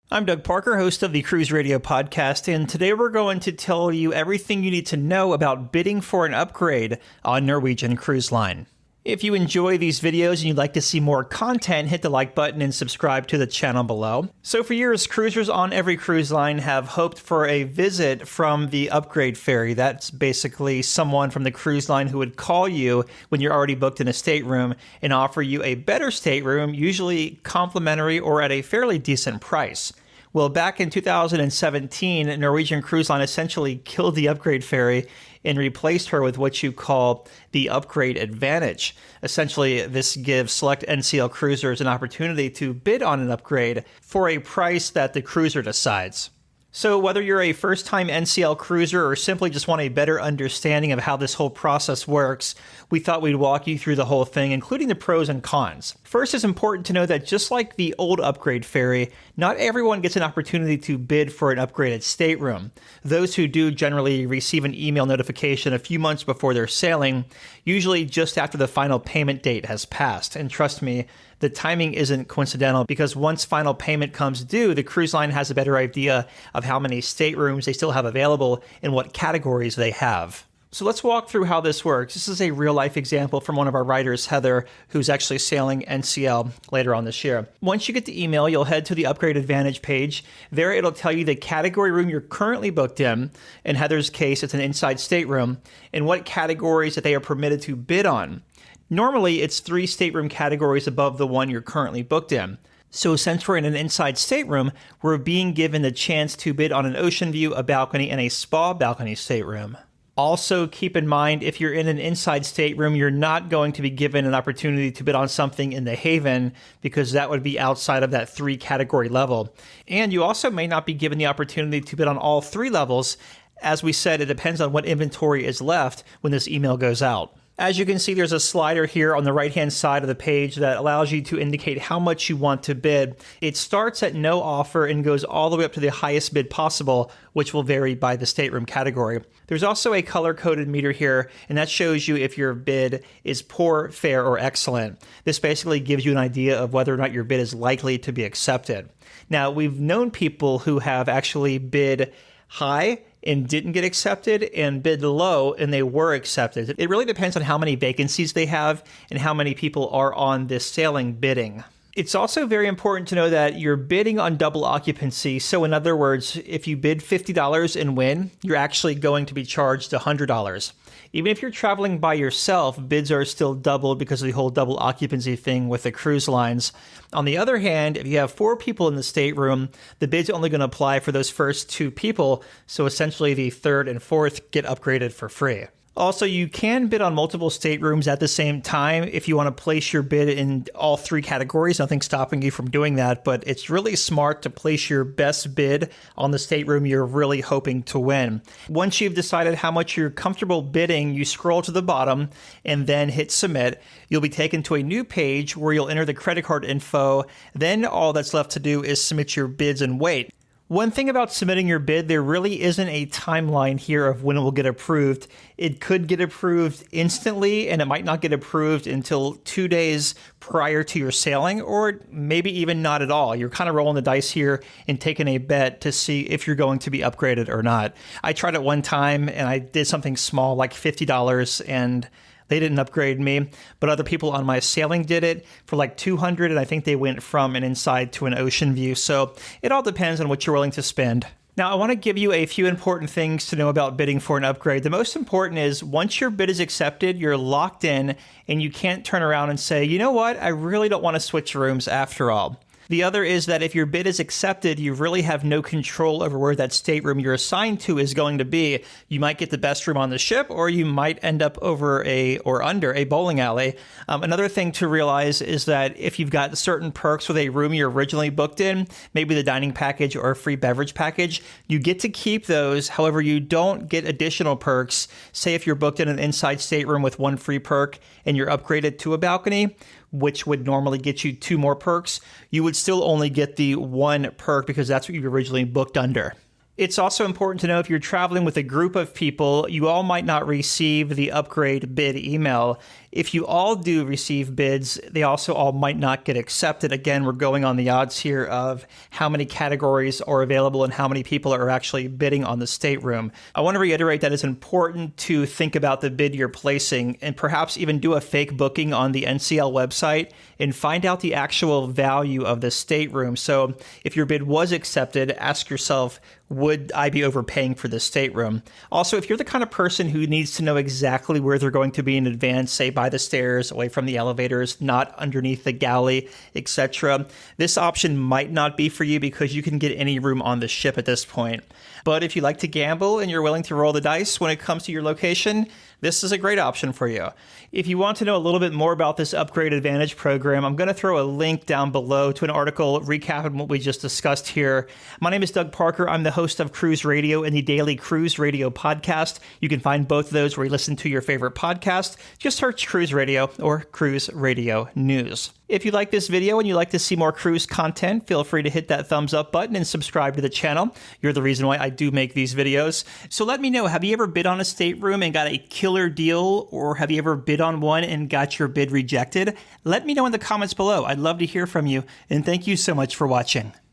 I'm Doug Parker, host of the Cruise Radio podcast, and today we're going to tell you everything you need to know about bidding for an upgrade on Norwegian Cruise Line. If you enjoy these videos and you'd like to see more content, hit the like button and subscribe to the channel below. So for years, cruisers on every cruise line have hoped for a visit from the upgrade ferry. That's basically someone from the cruise line who would call you when you're already booked in a stateroom and offer you a better stateroom, usually complimentary or at a fairly decent price. Well, back in 2017, Norwegian Cruise Line essentially killed the upgrade ferry and replaced her with what you call the upgrade advantage. Essentially, this gives select NCL cruisers an opportunity to bid on an upgrade for a price that the cruiser decides. So whether you're a first-time NCL cruiser or simply just want a better understanding of how this whole process works, we thought we'd walk you through the whole thing, including the pros and cons. First, it's important to know that just like the old upgrade ferry, not everyone gets an opportunity to bid for an upgraded stateroom. Those who do generally receive an email notification a few months before they're sailing, usually just after the final payment date has passed. And trust me, the timing isn't coincidental because once final payment comes due, the cruise line has a better idea of how many staterooms they still have available and what categories they have. So let's walk through how this works. This is a real-life example from one of our writers, Heather, who's actually sailing NCL later on this year. Once you get the email, you'll head to the Upgrade Advantage page. There, it'll tell you the category room you're currently booked in Heather's case, it's an inside stateroom, and what categories that they are permitted to bid on. Normally, it's 3 stateroom categories above the one you're currently booked in. So since we're in an inside stateroom, we're being given the chance to bid on an ocean view, a balcony, and a spa balcony stateroom. Also, keep in mind, if you're in an inside stateroom, you're not going to be given an opportunity to bid on something in the Haven because that would be outside of that 3 category level. And you also may not be given the opportunity to bid on all 3 levels. As we said, it depends on what inventory is left when this email goes out. As you can see, there's a slider here on the right-hand side of the page that allows you to indicate how much you want to bid. It starts at no offer and goes all the way up to the highest bid possible, which will vary by the stateroom category. There's also a color-coded meter here, and that shows you if your bid is poor, fair, or excellent. This basically gives you an idea of whether or not your bid is likely to be accepted. Now, we've known people who have actually bid high and didn't get accepted, and bid low and they were accepted. It really depends on how many vacancies they have and how many people are on this sailing bidding. It's also very important to know that you're bidding on double occupancy. So in other words, if you bid $50 and win, you're actually going to be charged $100. Even if you're traveling by yourself, bids are still doubled because of the whole double occupancy thing with the cruise lines. On the other hand, if you have 4 people in the stateroom, the bid's only going to apply for those first 2 people. So essentially the 3rd and 4th get upgraded for free. Also, you can bid on multiple staterooms at the same time if you want to place your bid in all 3 categories. Nothing's stopping you from doing that, but it's really smart to place your best bid on the stateroom you're really hoping to win. Once you've decided how much you're comfortable bidding, you scroll to the bottom and then hit submit. You'll be taken to a new page where you'll enter the credit card info. Then all that's left to do is submit your bids and wait. One thing about submitting your bid, there really isn't a timeline here of when it will get approved. It could get approved instantly, and it might not get approved until 2 days prior to your sailing, or maybe even not at all. You're kind of rolling the dice here and taking a bet to see if you're going to be upgraded or not. I tried it one time, and I did something small, like $50, and they didn't upgrade me, but other people on my sailing did it for like $200, and I think they went from an inside to an ocean view. So it all depends on what you're willing to spend. Now, I want to give you a few important things to know about bidding for an upgrade. The most important is once your bid is accepted, you're locked in, and you can't turn around and say, you know what, I really don't want to switch rooms after all. The other is that if your bid is accepted, you really have no control over where that stateroom you're assigned to is going to be. You might get the best room on the ship, or you might end up over under a bowling alley. Another thing to realize is that if you've got certain perks with a room you're originally booked in, maybe the dining package or a free beverage package, you get to keep those. However, you don't get additional perks. Say if you're booked in an inside stateroom with 1 free perk and you're upgraded to a balcony, which would normally get you 2 more perks, you would still only get the 1 perk because that's what you originally booked under. It's also important to know if you're traveling with a group of people, you all might not receive the upgrade bid email. If you all do receive bids, they also all might not get accepted. Again, we're going on the odds here of how many categories are available and how many people are actually bidding on the stateroom. I want to reiterate that it's important to think about the bid you're placing and perhaps even do a fake booking on the NCL website and find out the actual value of the stateroom. So if your bid was accepted, ask yourself, would I be overpaying for this stateroom? Also, if you're the kind of person who needs to know exactly where they're going to be in advance, say by the stairs, away from the elevators, not underneath the galley, etc., this option might not be for you because you can get any room on the ship at this point. But if you like to gamble and you're willing to roll the dice when it comes to your location, this is a great option for you. If you want to know a little bit more about this Upgrade Advantage program, I'm going to throw a link down below to an article recapping what we just discussed here. My name is Doug Parker. I'm the host of Cruise Radio and the Daily Cruise Radio podcast. You can find both of those where you listen to your favorite podcast. Just search Cruise Radio or Cruise Radio News. If you like this video and you'd like to see more cruise content, feel free to hit that thumbs up button and subscribe to the channel. You're the reason why I do make these videos. So let me know, have you ever bid on a stateroom and got a killer deal, or have you ever bid on one and got your bid rejected? Let me know in the comments below. I'd love to hear from you, and thank you so much for watching.